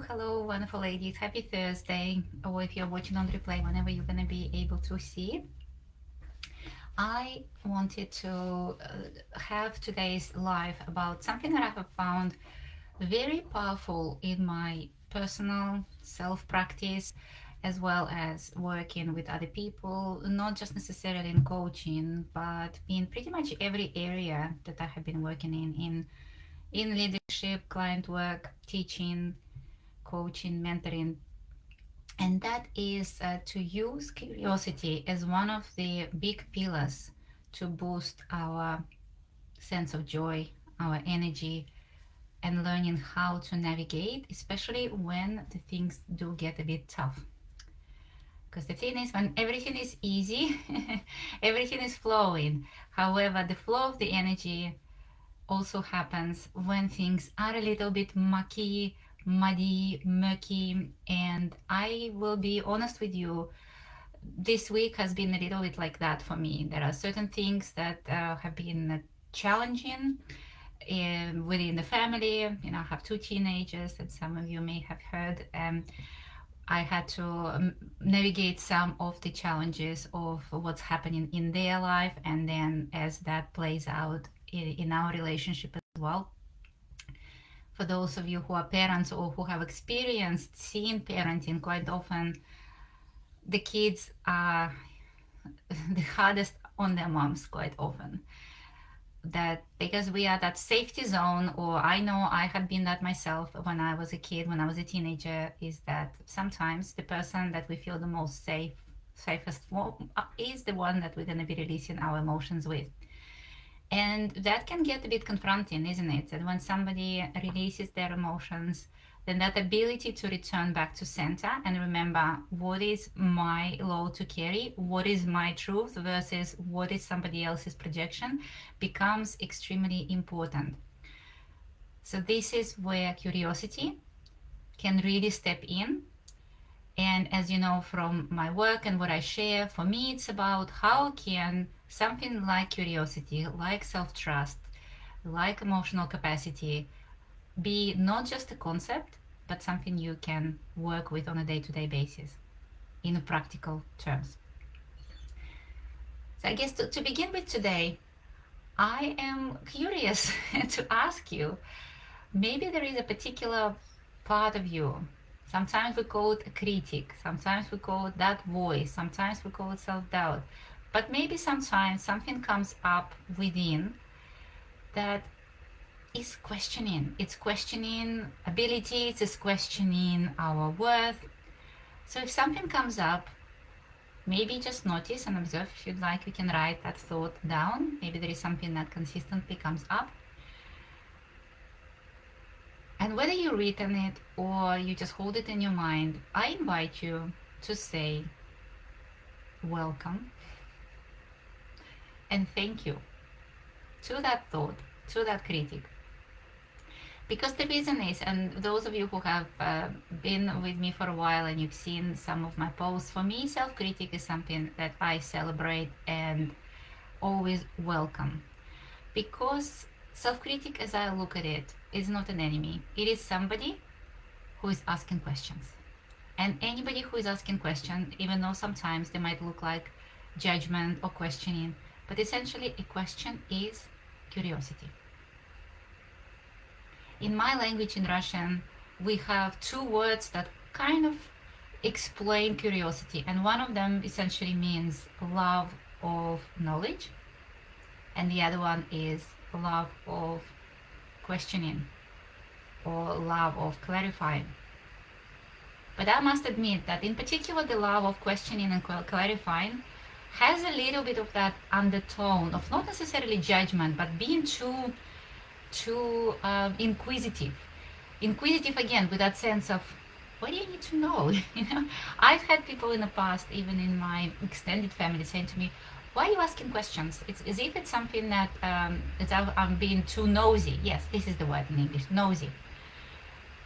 Hello, wonderful ladies. Happy Thursday, or if you're watching on replay, whenever you're going to be able to see it. I wanted to have today's live about something that I have found very powerful in my personal self practice, as well as working with other people, not just necessarily in coaching, but in pretty much every area that I have been working in leadership, client work, teaching, coaching, mentoring, and that is to use curiosity as one of the big pillars to boost our sense of joy, our energy, and learning how to navigate, especially when the things do get a bit tough. Because the thing is, when everything is easy, everything is flowing. However, the flow of the energy also happens when things are a little bit mucky, muddy, murky. And I will be honest with you, this week has been a little bit like that for me. There are certain things that have been challenging within the family. I have two teenagers, and some of you may have heard. I had to navigate some of the challenges of what's happening in their life, and then as that plays out in our relationship as well. For those of you who are parents or who have experienced seeing parenting, quite often the kids are the hardest on their moms quite often. That because we are that safety zone, or I know I had been that myself when I was a kid, when I was a teenager, is that sometimes the person that we feel the most safest for is the one that we're going to be releasing our emotions with. And that can get a bit confronting, isn't it? And when somebody releases their emotions, then that ability to return back to center and remember what is my load to carry, what is my truth versus what is somebody else's projection, becomes extremely important. So this is where curiosity can really step in. And as you know from my work and what I share, for me it's about how can something like curiosity, like self-trust, like emotional capacity, be not just a concept, but something you can work with on a day-to-day basis in practical terms. So I guess to begin with today, I am curious to ask you, maybe there is a particular part of you. Sometimes we call it a critic, sometimes we call it that voice, sometimes we call it self-doubt. But maybe sometimes something comes up within that is questioning. It's questioning abilities, it's questioning our worth. So if something comes up, maybe just notice and observe. If you'd like, you can write that thought down. Maybe there is something that consistently comes up. And whether you written it or you just hold it in your mind, I invite you to say welcome and thank you to that thought, to that critic. Because the reason is, and those of you who have been with me for a while and you've seen some of my posts, for me, self-critic is something that I celebrate and always welcome. Because self-critic, as I look at it, is not an enemy. It is somebody who is asking questions. And anybody who is asking questions, even though sometimes they might look like judgment or questioning, but essentially a question is curiosity. In my language, in Russian, we have two words that kind of explain curiosity, and one of them essentially means love of knowledge, and the other one is love of questioning or love of clarifying. But I must admit that in particular the love of questioning and clarifying has a little bit of that undertone of not necessarily judgment, but being too inquisitive again, with that sense of what do you need to know? I've had people in the past, even in my extended family, saying to me, why are you asking questions? It's as if it's something that I'm being too nosy. Yes, this is the word in English, nosy.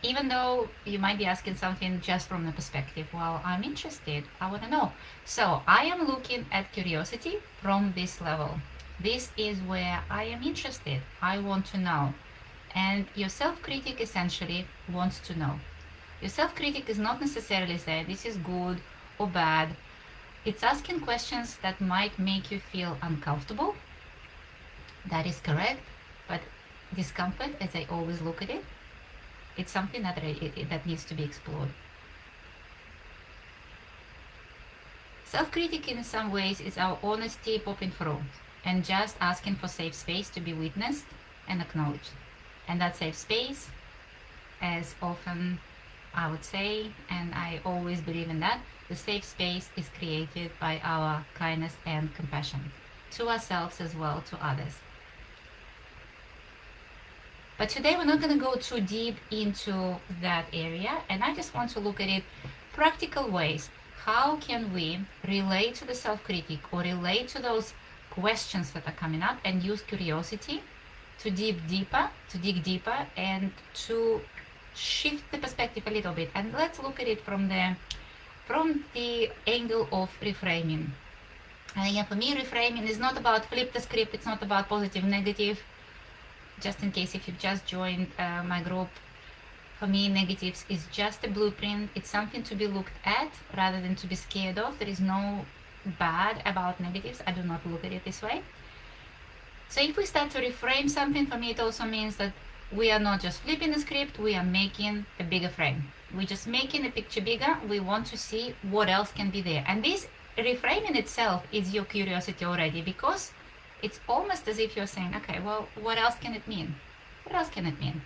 Even though you might be asking something just from the perspective, well, I'm interested, I want to know. So I am looking at curiosity from this level. This is where I am interested. I want to know. And your self-critic essentially wants to know. Your self-critic is not necessarily saying this is good or bad. It's asking questions that might make you feel uncomfortable. That is correct, but discomfort, as I always look at it, it's something that needs to be explored. Self-critic in some ways is our honesty popping through and just asking for safe space to be witnessed and acknowledged. And that safe space, as often I would say, and I always believe in that, the safe space is created by our kindness and compassion to ourselves as well to others. But today we're not going to go too deep into that area, and I just want to look at it practical ways. How can we relate to the self-critic or relate to those questions that are coming up and use curiosity to dig deeper and to shift the perspective a little bit. And let's look at it from the angle of reframing. For me, reframing is not about flip the script. It's not about positive, negative. Just in case if you've just joined my group, for me, negatives is just a blueprint. It's something to be looked at rather than to be scared of. There is no bad about negatives. I do not look at it this way. So if we start to reframe something, for me, it also means that we are not just flipping the script, we are making a bigger frame. We're just making the picture bigger. We want to see what else can be there. And this reframing itself is your curiosity already, because it's almost as if you're saying, okay, well, what else can it mean? What else can it mean?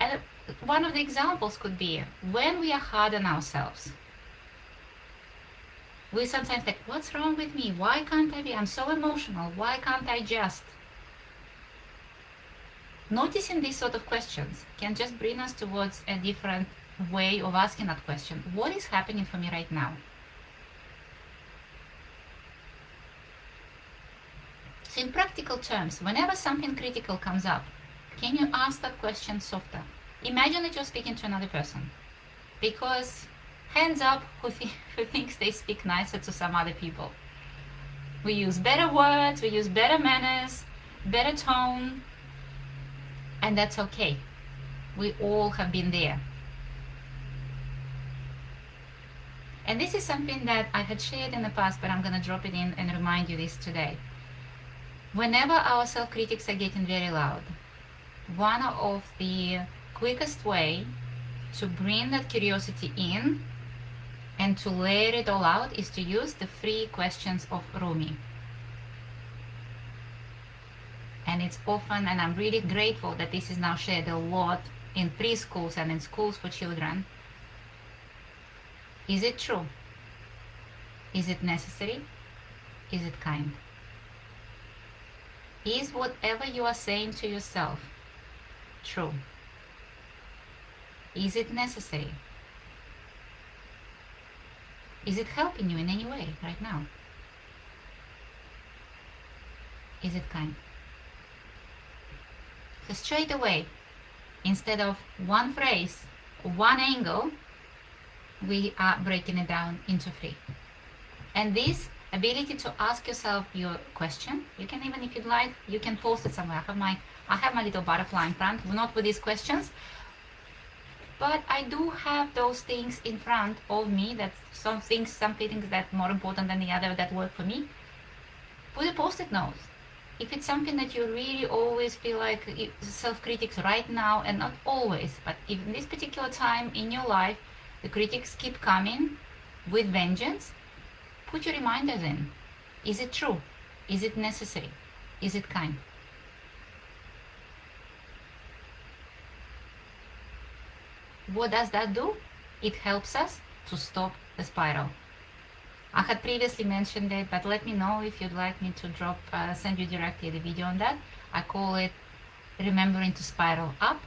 And one of the examples could be when we are hard on ourselves. We sometimes think, what's wrong with me? Why can't I be? I'm so emotional. Why can't I just? Noticing these sort of questions can just bring us towards a different way of asking that question. What is happening for me right now? So in practical terms, whenever something critical comes up, can you ask that question softer? Imagine that you're speaking to another person. Because hands up who thinks they speak nicer to some other people. We use better words, we use better manners, better tone, and that's okay. We all have been there. And this is something that I had shared in the past, but I'm going to drop it in and remind you this today. Whenever our self-critics are getting very loud, one of the quickest way to bring that curiosity in and to layer it all out is to use the 3 questions of Rumi. And it's often, and I'm really grateful that this is now shared a lot in preschools and in schools for children. Is it true? Is it necessary? Is it kind? Is whatever you are saying to yourself true? Is it necessary? Is it helping you in any way right now? Is it kind? So straight away, instead of one phrase, one angle, we are breaking it down into 3. And this ability to ask yourself your question, you can even, if you'd like, you can post it somewhere. I have my little butterfly in front, not with these questions, but I do have those things in front of me, that some feelings that are more important than the other that work for me. Put a post-it note. If it's something that you really always feel like self-critics right now, and not always, but if in this particular time in your life, the critics keep coming with vengeance, put your reminders in. Is it true? Is it necessary? Is it kind? What does that do? It helps us to stop the spiral. I had previously mentioned it, but let me know if you'd like me to send you directly the video on that. I call it remembering to spiral up.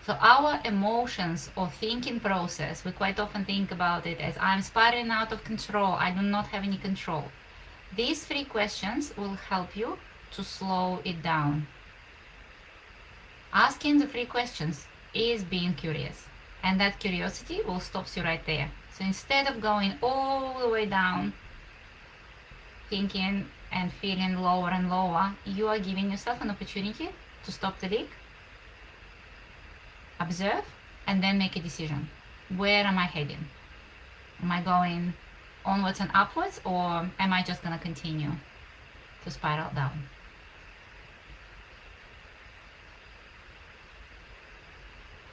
So our emotions or thinking process, we quite often think about it as I'm spiraling out of control. I do not have any control. These 3 questions will help you to slow it down. Asking the 3 questions is being curious, and that curiosity will stop you right there. So instead of going all the way down, thinking and feeling lower and lower, you are giving yourself an opportunity to stop the leak, observe, and then make a decision. Where am I heading? Am I going onwards and upwards, or am I just going to continue to spiral down?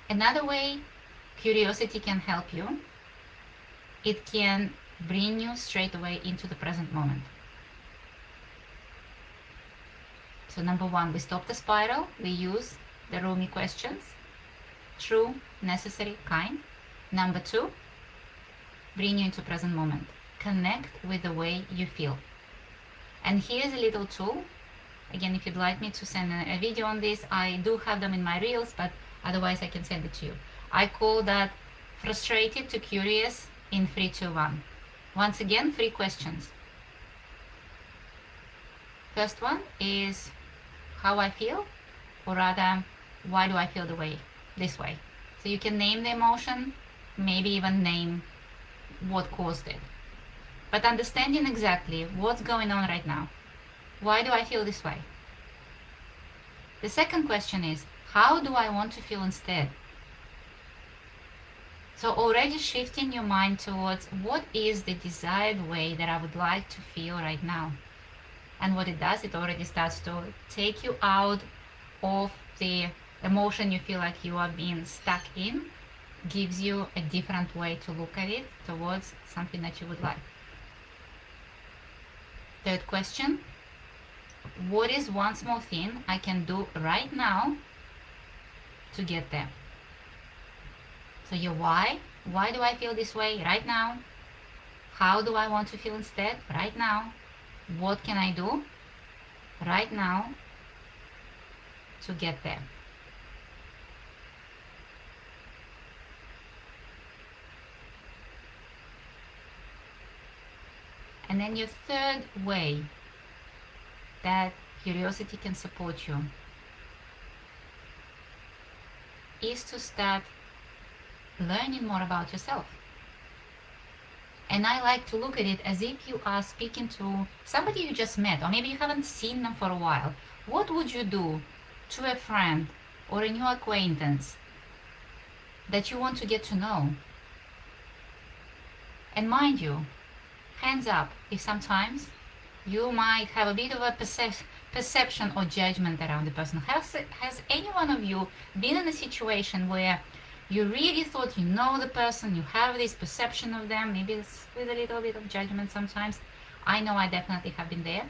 Another way curiosity can help you, it can bring you straight away into the present moment. So number one, we stop the spiral, we use the Rumi questions, true, necessary, kind. Number two, bring you into present moment. Connect with the way you feel. And here's a little tool. Again, if you'd like me to send a video on this, I do have them in my reels, but otherwise I can send it to you. I call that frustrated to curious in 3, 2, 1. Once again, 3 questions. First one is how I feel, or rather, why do I feel this way? So you can name the emotion, maybe even name what caused it. But understanding exactly what's going on right now. Why do I feel this way? The second question is, how do I want to feel instead? So already shifting your mind towards what is the desired way that I would like to feel right now. And what it does, it already starts to take you out of the emotion you feel like you are being stuck in, gives you a different way to look at it towards something that you would like. Third question, what is one small thing I can do right now to get there? So your why do I feel this way right now? How do I want to feel instead right now? What can I do right now to get there? And then your third way that curiosity can support you is to start learning more about yourself. And I like to look at it as if you are speaking to somebody you just met, or maybe you haven't seen them for a while. What would you do to a friend or a new acquaintance that you want to get to know? And mind you, hands up if sometimes you might have a bit of a perception or judgment around the person. Has any one of you been in a situation where you really thought you know the person, you have this perception of them, maybe it's with a little bit of judgment sometimes? I know I definitely have been there.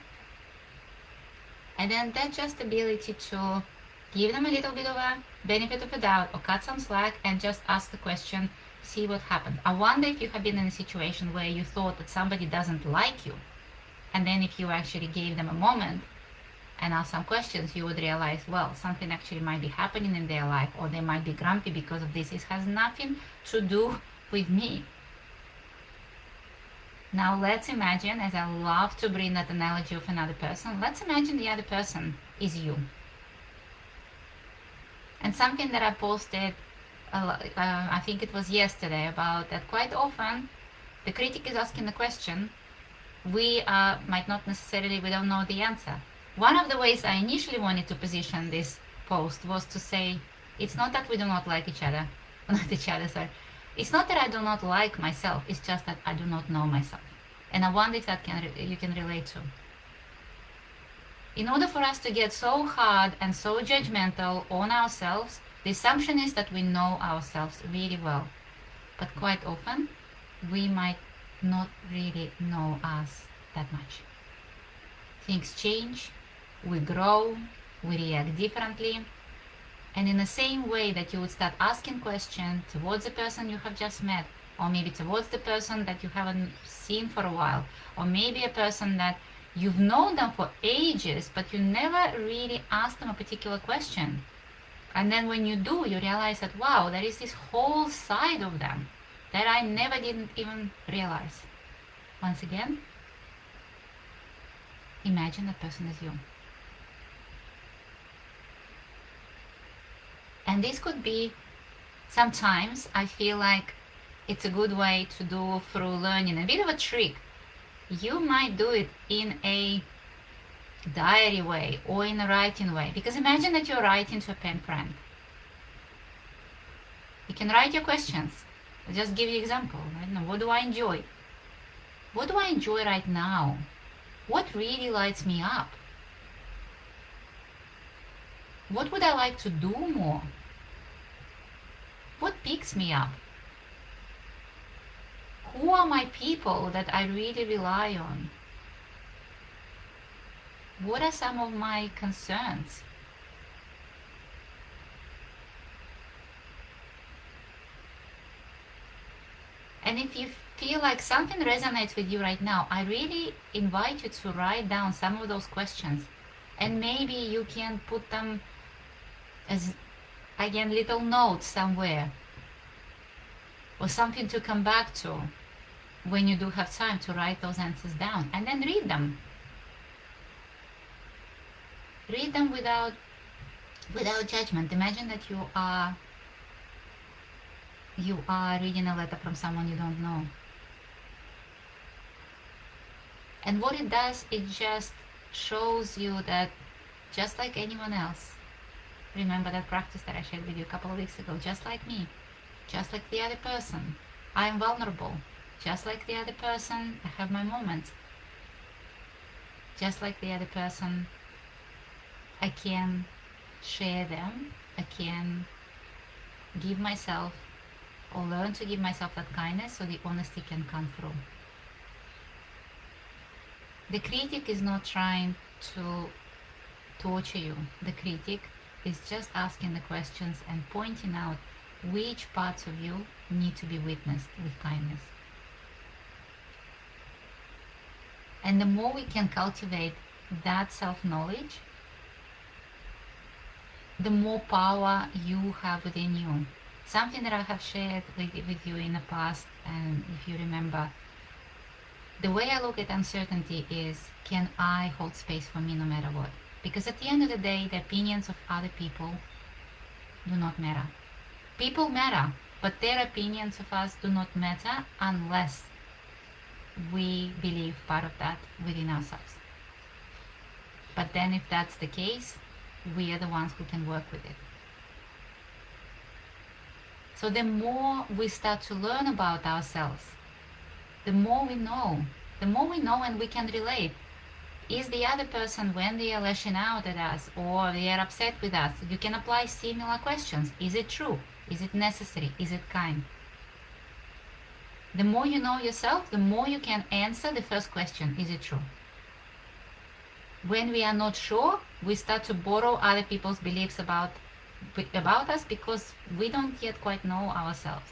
And then that just ability to give them a little bit of a benefit of a doubt or cut some slack and just ask the question, see what happens. I wonder if you have been in a situation where you thought that somebody doesn't like you, and then if you actually gave them a moment and ask some questions, you would realize, well, something actually might be happening in their life, or they might be grumpy because of this. It has nothing to do with me. Now let's imagine, as I love to bring that analogy of another person, let's imagine the other person is you. And something that I posted, I think it was yesterday, about that quite often the critic is asking the question, we might not necessarily, we don't know the answer. One of the ways I initially wanted to position this post was to say, it's not that we do not like each other, sorry. It's not that I do not like myself, it's just that I do not know myself. And I wonder if that you can relate to. In order for us to get so hard and so judgmental on ourselves, the assumption is that we know ourselves really well. But quite often, we might not really know us that much. Things change, we grow, we react differently. And in the same way that you would start asking questions towards the person you have just met, or maybe towards the person that you haven't seen for a while, or maybe a person that you've known them for ages, but you never really asked them a particular question. And then when you do, you realize that, wow, there is this whole side of them that I never didn't even realize. Once again, imagine that person is you. And this could be, sometimes I feel like it's a good way to do through learning, a bit of a trick. You might do it in a diary way or in a writing way, because imagine that you're writing to a pen friend. You can write your questions. I'll just give you an example. I don't know, what do I enjoy? What do I enjoy right now? What really lights me up? What would I like to do more? What picks me up? Who are my people that I really rely on? What are some of my concerns? And if you feel like something resonates with you right now, I really invite you to write down some of those questions. And maybe you can put them as, again, little notes somewhere, or something to come back to when you do have time to write those answers down, and then read them. Read them without judgment. Imagine that you are reading a letter from someone you don't know. And what it does, it just shows you that just like anyone else, remember that practice that I shared with you a couple of weeks ago, just like me, just like the other person, I am vulnerable. Just like the other person, I have my moments. Just like the other person, I can share them, I can give myself or learn to give myself that kindness so the honesty can come through. The critic is not trying to torture you. The critic is just asking the questions and pointing out which parts of you need to be witnessed with kindness. And the more we can cultivate that self-knowledge, the more power you have within you. Something that I have shared with you in the past, and if you remember, the way I look at uncertainty is, can I hold space for me no matter what? Because at the end of the day, the opinions of other people do not matter. People matter, but their opinions of us do not matter unless we believe part of that within ourselves. But then if that's the case, we are the ones who can work with it. So the more we start to learn about ourselves, the more we know and we can relate. Is the other person, when they are lashing out at us or they are upset with us, you can apply similar questions. Is it true? Is it necessary? Is it kind? The more you know yourself, the more you can answer the first question, is it true? When we are not sure, we start to borrow other people's beliefs about us because we don't yet quite know ourselves.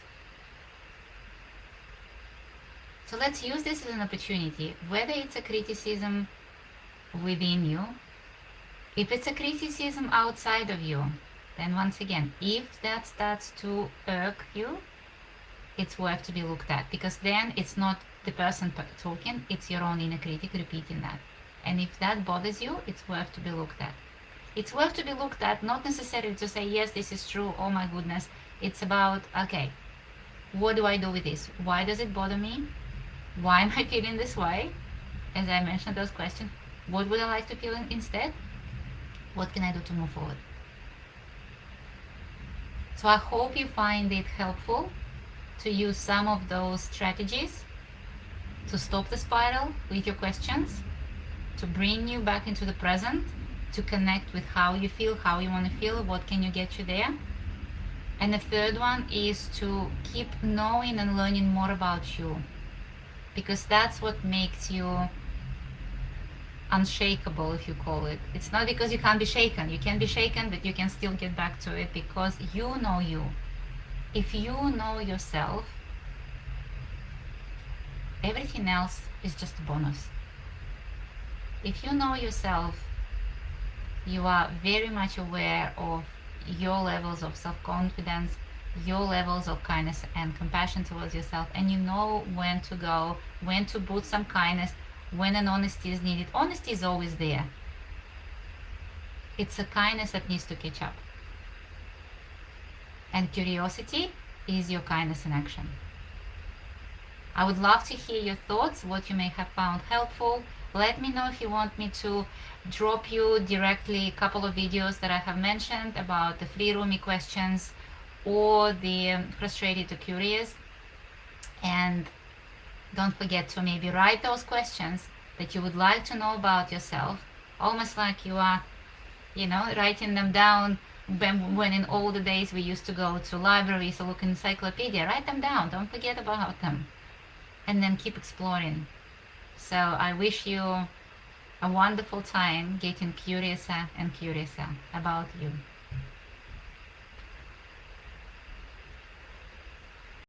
So let's use this as an opportunity, whether it's a criticism within you, if it's a criticism outside of you, then once again, if that starts to irk you, it's worth to be looked at, because then it's not the person talking, it's your own inner critic repeating that. And if that bothers you, it's worth to be looked at. It's worth to be looked at, not necessarily to say, yes, this is true, oh my goodness. It's about, okay, what do I do with this? Why does it bother me? Why am I feeling this way? As I mentioned those questions, what would I like to feel instead? What can I do to move forward? So I hope you find it helpful to use some of those strategies to stop the spiral with your questions, to bring you back into the present, to connect with how you feel, how you want to feel, what can you get you there. And the third one is to keep knowing and learning more about you, because that's what makes you unshakable, if you call it. It's not because you can't be shaken. You can be shaken, but you can still get back to it because you know you. If you know yourself, everything else is just a bonus. If you know yourself, you are very much aware of your levels of self-confidence, your levels of kindness and compassion towards yourself, and you know when to go, when to put some kindness, when an honesty is needed. Honesty is always there. It's a kindness that needs to catch up. And curiosity is your kindness in action. I would love to hear your thoughts, what you may have found helpful. Let me know if you want me to drop you directly a couple of videos that I have mentioned about the free Rumi questions, or the frustrated to curious. And don't forget to maybe write those questions that you would like to know about yourself, almost like you are, writing them down. When in older days we used to go to libraries or look in encyclopedia, write them down, don't forget about them, and then keep exploring. So I wish you a wonderful time getting curiouser and curiouser about you.